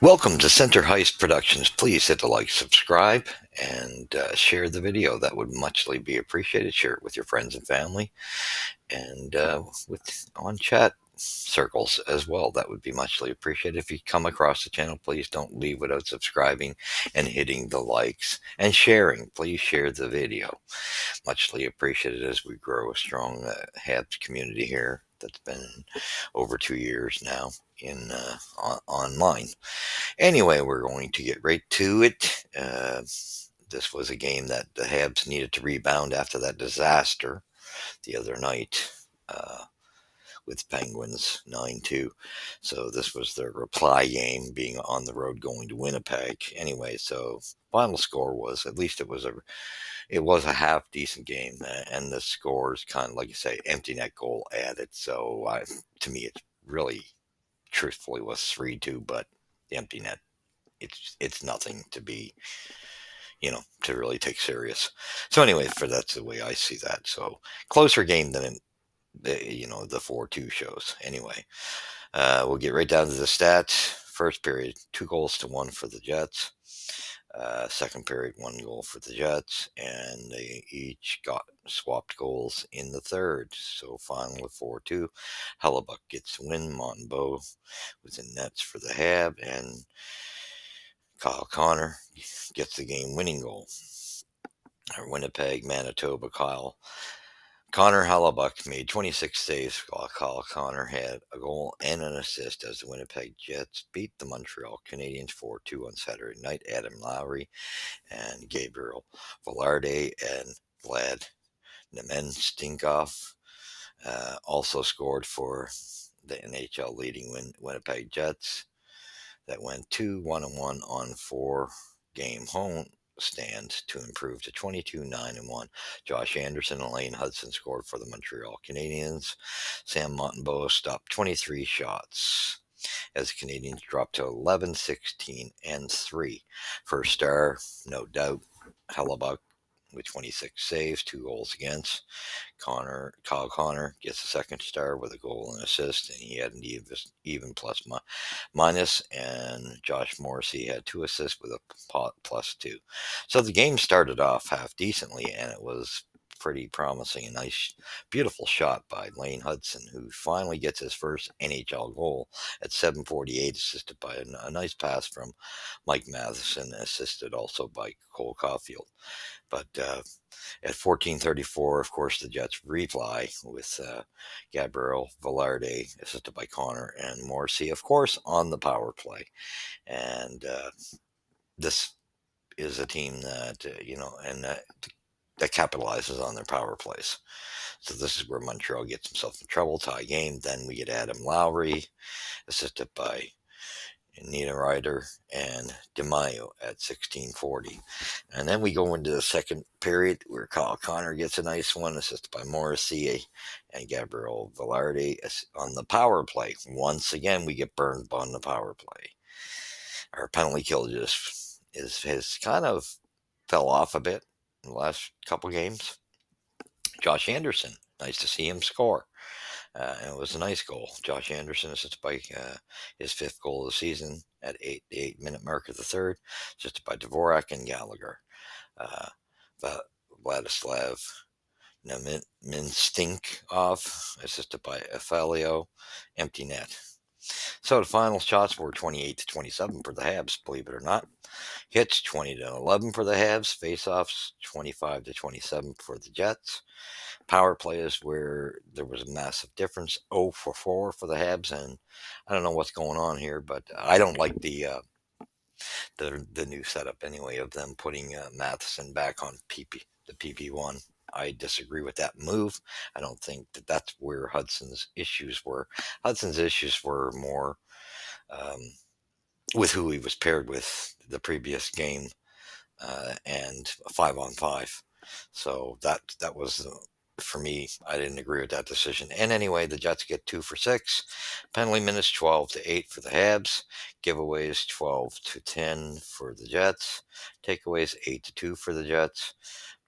Welcome to Center Heist Productions. Please hit the like, subscribe, and share the video. That would muchly be appreciated. Share it with your friends and family, and with on chat circles as well. That would be muchly appreciated. If you come across the channel, please don't leave without subscribing and hitting the likes and sharing. Please share the video. Muchly appreciated as we grow a strong Habs community here. That's been over 2 years now in online. Anyway, we're going to get right to it. This was a game that the Habs needed to rebound after that disaster the other night with Penguins 9-2. So this was their reply game, being on the road going to Winnipeg. Anyway, so final score was, at least it was a half decent game, and the scores kind of, like you say, empty net goal added. So to me, it really, truthfully, was 3-2, but the empty net, it's nothing to be, to really take serious. So anyway, that's the way I see that. So closer game than the 4-2 shows. Anyway, we'll get right down to the stats. First period, 2 goals to 1 for the Jets. Second period, 1 goal for the Jets, and they each got swapped goals in the third. So finally, 4-2. Hellebuck gets the win. Montembeault was in nets for the Hab, and Kyle Connor gets the game-winning goal. Winnipeg, Manitoba, Connor Hellebuck made 26 saves, while Kyle Connor had a goal and an assist as the Winnipeg Jets beat the Montreal Canadiens 4-2 on Saturday night. Adam Lowry and Gabriel Velarde and Vlad Nemenstinkov also scored for the NHL leading Winnipeg Jets. That went 2-1-1 on 4-game home stand to improve to 22-9-1. Josh Anderson and Lane Hutson scored for the Montreal Canadiens. Sam Montembeault stopped 23 shots as the Canadiens dropped to 11-16-3. First star, no doubt, Hellebuck with 26 saves, 2 goals against. Kyle Connor gets a second star with a goal and assist, and he had an even plus minus, and Josh Morrissey had 2 assists with a +2. So the game started off half decently, and it was pretty promising. A nice, beautiful shot by Lane Hutson, who finally gets his first NHL goal at 7:48, assisted by a nice pass from Mike Matheson, assisted also by Cole Caulfield. But at 14:34, of course, the Jets reply with Gabriel Velarde, assisted by Connor and Morrissey, of course, on the power play. And this is a team that, that capitalizes on their power plays. So this is where Montreal gets himself in trouble, tie game. Then we get Adam Lowry, assisted by Nina Ryder and DeMaio at 16:40. And then we go into the second period where Kyle Connor gets a nice one, assisted by Morrissey and Gabriel Velarde on the power play. Once again, we get burned on the power play. Our penalty kill just has kind of fell off a bit in the last couple games. Josh Anderson, nice to see him score. And it was a nice goal. Josh Anderson assisted by his 5th goal of the season at the 8-minute mark of the third, assisted by Dvorak and Gallagher. Vladislav Nemenstinkov, assisted by Afalio, empty net. So the final shots were 28-27 for the Habs, believe it or not. Hits 20-11 for the Habs. Faceoffs 25-27 for the Jets. Power play is where there was a massive difference. 0-for-4 for the Habs, and I don't know what's going on here, but I don't like the new setup anyway of them putting Matheson back on the PP1. I disagree with that move. I don't think that's where Hudson's issues were. Hudson's issues were more with who he was paired with the previous game and 5-on-5. So that was for me. I didn't agree with that decision. And anyway, the Jets get 2 for 6. Penalty minutes 12-8 for the Habs. Giveaways 12-10 for the Jets. Takeaways 8-2 for the Jets.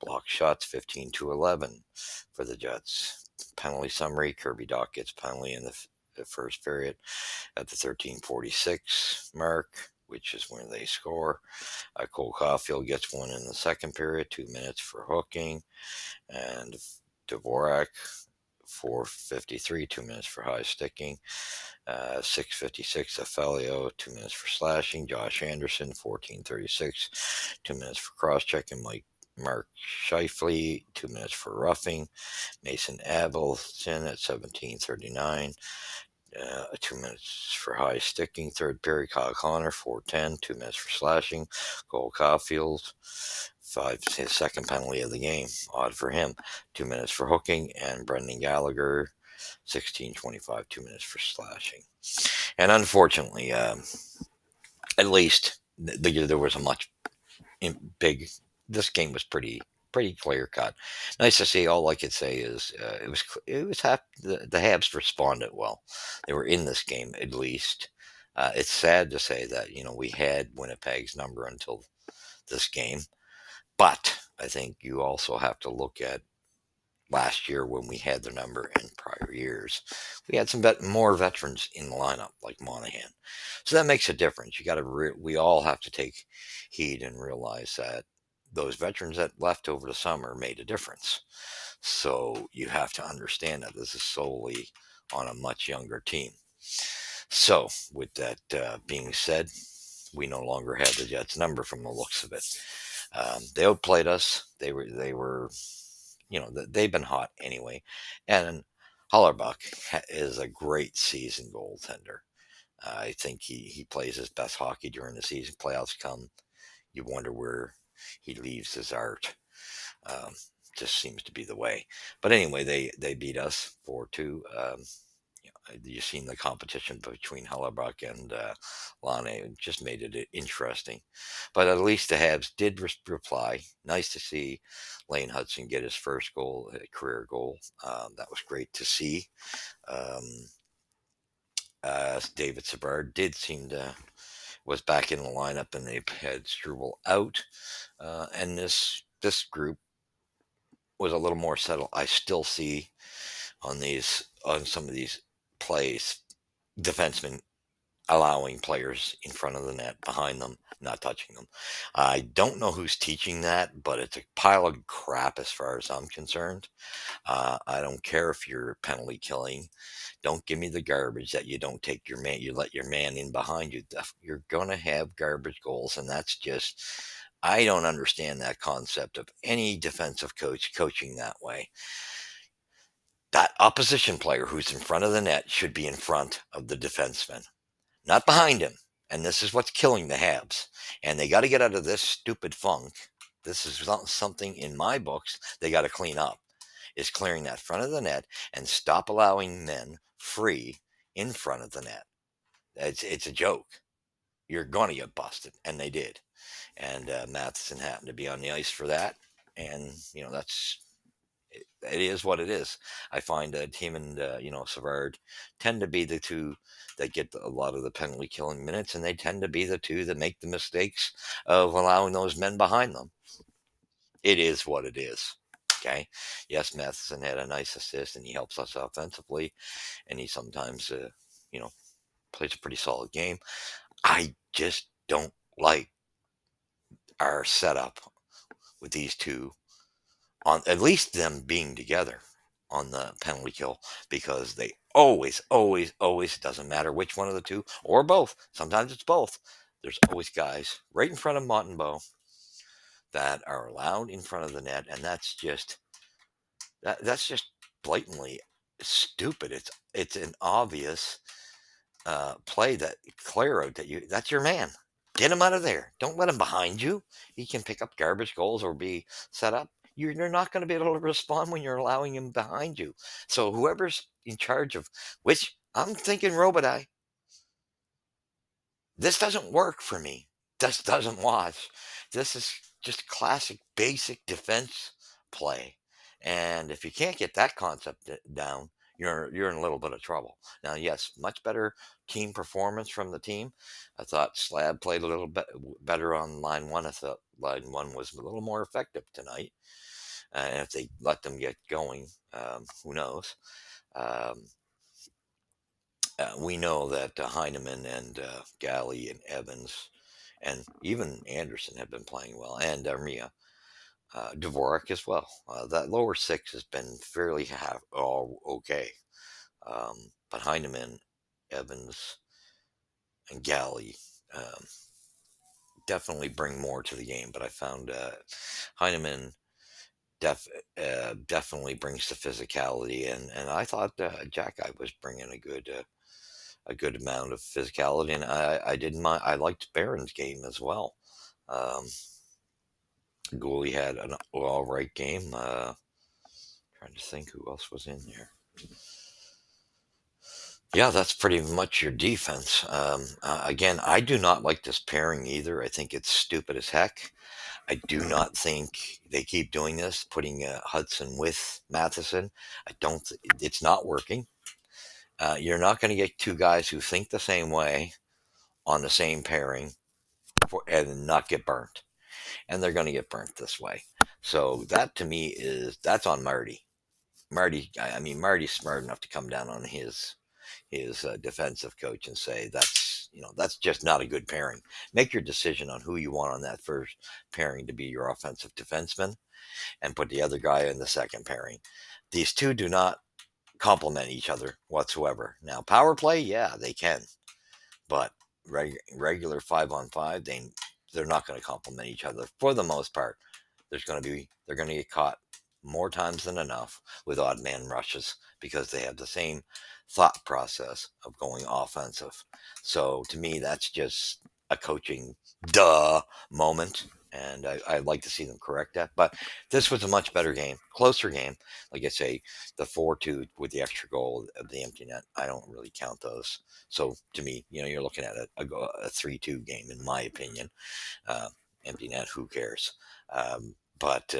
Block shots 15-11 for the Jets. Penalty summary: Kirby Dach gets penalty in the first period at the 13:46 mark. which is when they score. Cole Caulfield gets one in the second period, 2 minutes for hooking, and Dvorak 4:53, 2 minutes for high sticking. 6:56, Afelio, 2 minutes for slashing. Josh Anderson, 14:36, 2 minutes for cross checking. Mark Scheifele, 2 minutes for roughing. Mason Abelson at 17:39. 2 minutes for high sticking. Third period, Kyle Connor, 4:10, 2 minutes for slashing. Cole Caulfield, his second penalty of the game. Odd for him. 2 minutes for hooking. And Brendan Gallagher, 16:25, 2 minutes for slashing. And unfortunately, at least there was a much big. This game was pretty clear cut. Nice to see. All I could say is it was the Habs responded well. They were in this game at least. It's sad to say that we had Winnipeg's number until this game, but I think you also have to look at last year when we had their number in prior years. We had some more veterans in the lineup like Monahan, so that makes a difference. You got to we all have to take heed and realize that those veterans that left over the summer made a difference. So you have to understand that this is solely on a much younger team. So with that being said, we no longer have the Jets number from the looks of it. They outplayed us. They were they've been hot anyway. And Hollerbuck is a great season goaltender. I think he plays his best hockey during the season. Playoffs come, you wonder where he leaves his art. Um, just seems to be the way. But anyway, they beat us 4-2. You've seen the competition between Hellebuck and Lane. It just made it interesting. But at least the Habs did reply. Nice to see Lane Hutson get his first goal, career goal. That was great to see. Um, David Savard did seem to was back in the lineup, and they had Struble out. And this group was a little more settled. I still see on some of these plays defensemen allowing players in front of the net, behind them, not touching them. I don't know who's teaching that, but it's a pile of crap as far as I'm concerned. I don't care if you're penalty killing. Don't give me the garbage that you don't take your man, you let your man in behind you. You're going to have garbage goals, and that's just, I don't understand that concept of any defensive coach coaching that way. That opposition player who's in front of the net should be in front of the defenseman, not behind him. And this is what's killing the Habs. And they got to get out of this stupid funk. This is something in my books they got to clean up. Is clearing that front of the net and stop allowing men free in front of the net. It's a joke. You're going to get busted, and they did. And Matheson happened to be on the ice for that. And it is what it is. I find that him and Savard tend to be the two that get a lot of the penalty killing minutes, and they tend to be the two that make the mistakes of allowing those men behind them. It is what it is. Okay. Yes, Matheson had a nice assist, and he helps us offensively, and he sometimes you know plays a pretty solid game. I just don't like our setup with these two, on at least them being together on the penalty kill, because they always, doesn't matter which one of the two or both. Sometimes it's both. There's always guys right in front of Montembeault that are allowed in front of the net, and that's just blatantly stupid. It's an obvious play that clear out that's your man. Get him out of there. Don't let him behind you. He can pick up garbage goals or be set up. You're not going to be able to respond when you're allowing him behind you. So whoever's in charge of, which I'm thinking Robitaille, this doesn't work for me. This doesn't wash. This is just classic basic defense play. And if you can't get that concept down, you're in a little bit of trouble. Now, yes, much better team performance from the team. I thought Slab played a little bit better on line one. I thought line one was a little more effective tonight. And if they let them get going, who knows? Um, we know that Heineman and Galley and Evans and even Anderson have been playing well, and Armia. Dvorak as well. That lower six has been fairly all okay. But Heineman, Evans, and Galley definitely bring more to the game. But I found Heineman def, definitely brings the physicality, and I thought Jack Eye was bringing a good amount of physicality, and I didn't mind. I liked Barron's game as well. Um, Gooley had an all right game. Trying to think who else was in there. Yeah, that's pretty much your defense. Again, I do not like this pairing either. I think it's stupid as heck. I do not think they keep doing this, putting Hutson with Matheson. I don't. It's not working. You're not going to get two guys who think the same way on the same pairing and not get burnt. And they're going to get burnt this way. So that to me that's on Marty. I mean, Marty's smart enough to come down on his defensive coach and say that's just not a good pairing. Make your decision on who you want on that first pairing to be your offensive defenseman, and put the other guy in the second pairing. These two do not complement each other whatsoever. Now, power play, yeah, they can, but regular 5-on-5, they're not going to complement each other for the most part. They're going to get caught more times than enough with odd man rushes because they have the same thought process of going offensive. So to me, that's just a coaching duh moment. And I'd like to see them correct that. But this was a much better game, closer game. Like I say, the 4-2 with the extra goal of the empty net, I don't really count those. So to me, you're looking at a 3-2 game, in my opinion. Uh, Empty net, who cares? But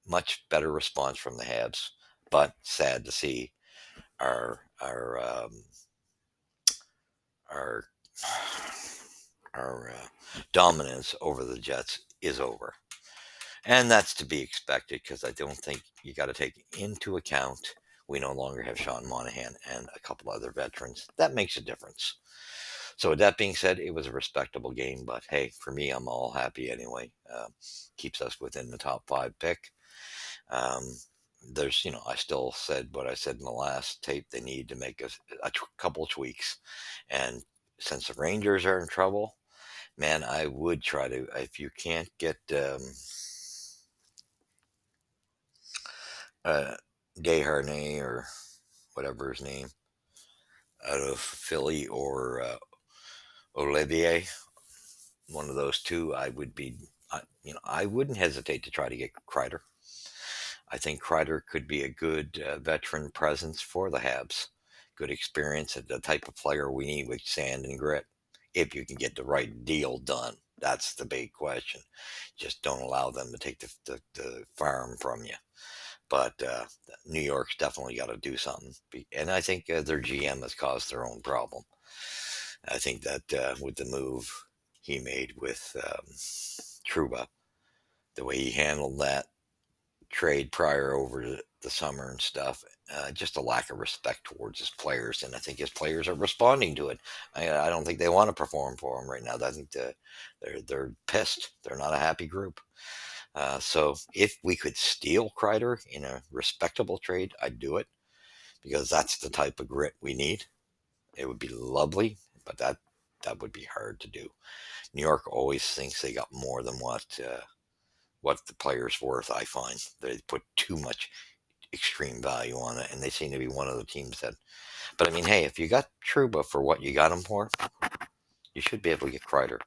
much better response from the Habs. But sad to see our our um, our our dominance over the Jets is over, and that's to be expected because I don't think you got to take into account we no longer have Sean Monahan and a couple other veterans. That makes a difference. So with that being said, it was a respectable game, but hey, for me, I'm all happy anyway. Keeps us within the top five pick. Um, I still said what I said in the last tape. They need to make a couple tweaks, and since the Rangers are in trouble, man, I would try to. If you can't get uh, Desharnais or whatever his name out of Philly or Olivier, one of those two, I would be, I wouldn't hesitate to try to get Kreider. I think Kreider could be a good veteran presence for the Habs. Good experience and the type of player we need with sand and grit. If you can get the right deal done, that's the big question. Just don't allow them to take the farm from you. But New York's definitely got to do something. And I think their GM has caused their own problem. I think that with the move he made with Truba, the way he handled that trade prior over the summer and stuff, just a lack of respect towards his players. And I think his players are responding to it. I don't think they want to perform for him right now. I think they're pissed. They're not a happy group. So if we could steal Kreider in a respectable trade, I'd do it because that's the type of grit we need. It would be lovely, but that would be hard to do. New York always thinks they got more than what the player's worth. I find they put too much extreme value on it, and they seem to be one of the teams that. But I mean, hey, if you got Truba for what you got him for, you should be able to get Kreider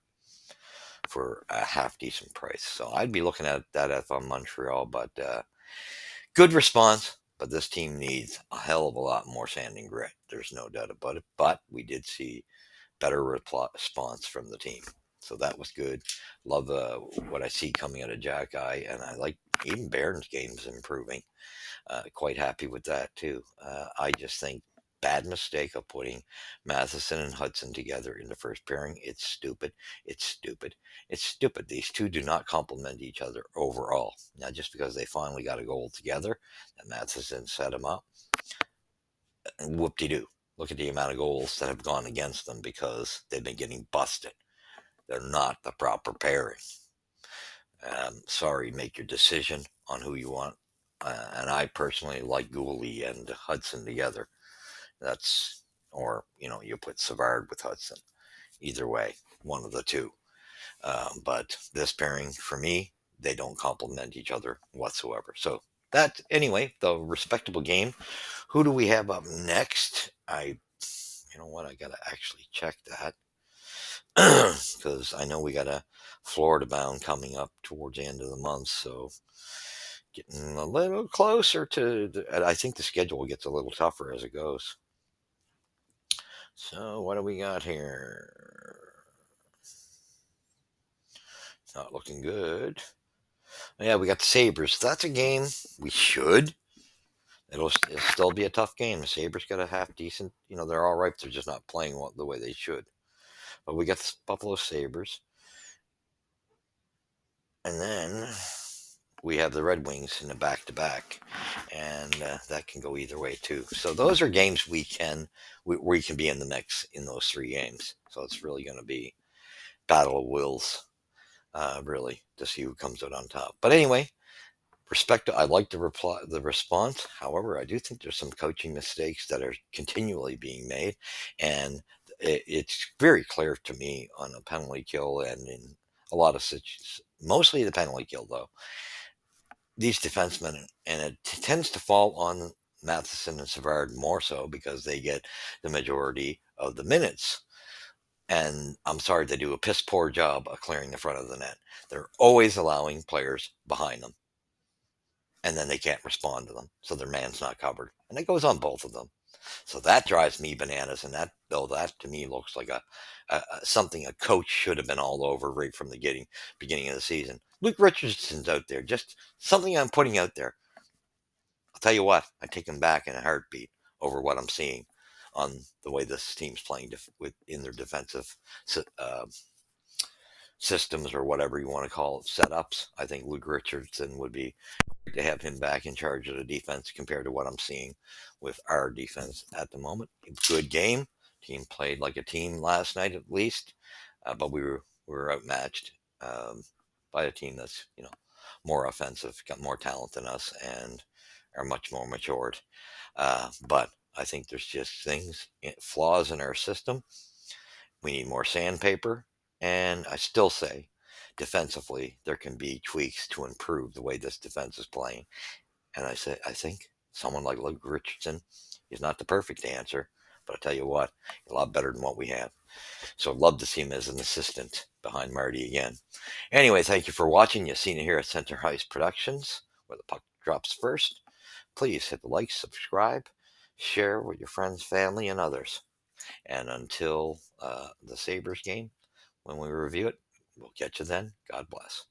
for a half decent price. So I'd be looking at that if I'm Montreal. But good response. But this team needs a hell of a lot more sand and grit. There's no doubt about it. But we did see better response from the team. So that was good. Love what I see coming out of Jack Eye, and I like even Barron's game's improving. Quite happy with that too. I just think bad mistake of putting Matheson and Hutson together in the first pairing. It's stupid. It's stupid. It's stupid. These two do not complement each other overall. Now, just because they finally got a goal together, and Matheson set them up, and whoop-de-doo. Look at the amount of goals that have gone against them because they've been getting busted. They're not the proper pairing. Sorry, make your decision on who you want. And I personally like Gooley and Hutson together. That's, or, you put Savard with Hutson. Either way, one of the two. But this pairing, for me, they don't complement each other whatsoever. So that, anyway, the respectable game. Who do we have up next? You know what? I gotta actually check that because I know we got a Florida bound coming up towards the end of the month. So getting a little closer to. I think the schedule gets a little tougher as it goes. So what do we got here? It's not looking good. Yeah, we got the Sabres. That's a game we should. It'll still be a tough game. The Sabres got a half decent. They're all right. They're just not playing the way they should. But we got the Buffalo Sabres, and then we have the Red Wings in the back-to-back, and that can go either way too. So those are games we can be in the mix in those three games. So it's really going to be battle of wills, really, to see who comes out on top. But anyway, I like the response. However, I do think there's some coaching mistakes that are continually being made, and it's very clear to me on a penalty kill and in a lot of situations, mostly the penalty kill though. These defensemen, and it tends to fall on Matheson and Savard more so because they get the majority of the minutes. And I'm sorry, they do a piss poor job of clearing the front of the net. They're always allowing players behind them, and then they can't respond to them, so their man's not covered, and it goes on both of them. So that drives me bananas, and that to me looks like something a coach should have been all over right from the beginning of the season. Luke Richardson's out there, just something I'm putting out there. I'll tell you what, I take him back in a heartbeat over what I'm seeing on the way this team's playing in their defensive uh, systems, or whatever you want to call it, setups. I think Luke Richardson would be to have him back in charge of the defense compared to what I'm seeing with our defense at the moment. Good game. Team played like a team last night at least, but we were outmatched by a team that's more offensive, got more talent than us, and are much more matured. But I think there's just flaws in our system. We need more sandpaper, and I still say defensively there can be tweaks to improve the way this defense is playing. And I think someone like Luke Richardson is not the perfect answer, but I tell you what, a lot better than what we have. So I'd love to see him as an assistant behind Marty again. Anyway, thank you for watching. You've seen it here at Center Heist Productions, where the puck drops first. Please hit the like, subscribe, share with your friends, family, and others. And until the Sabres game, when we review it, we'll catch you then. God bless.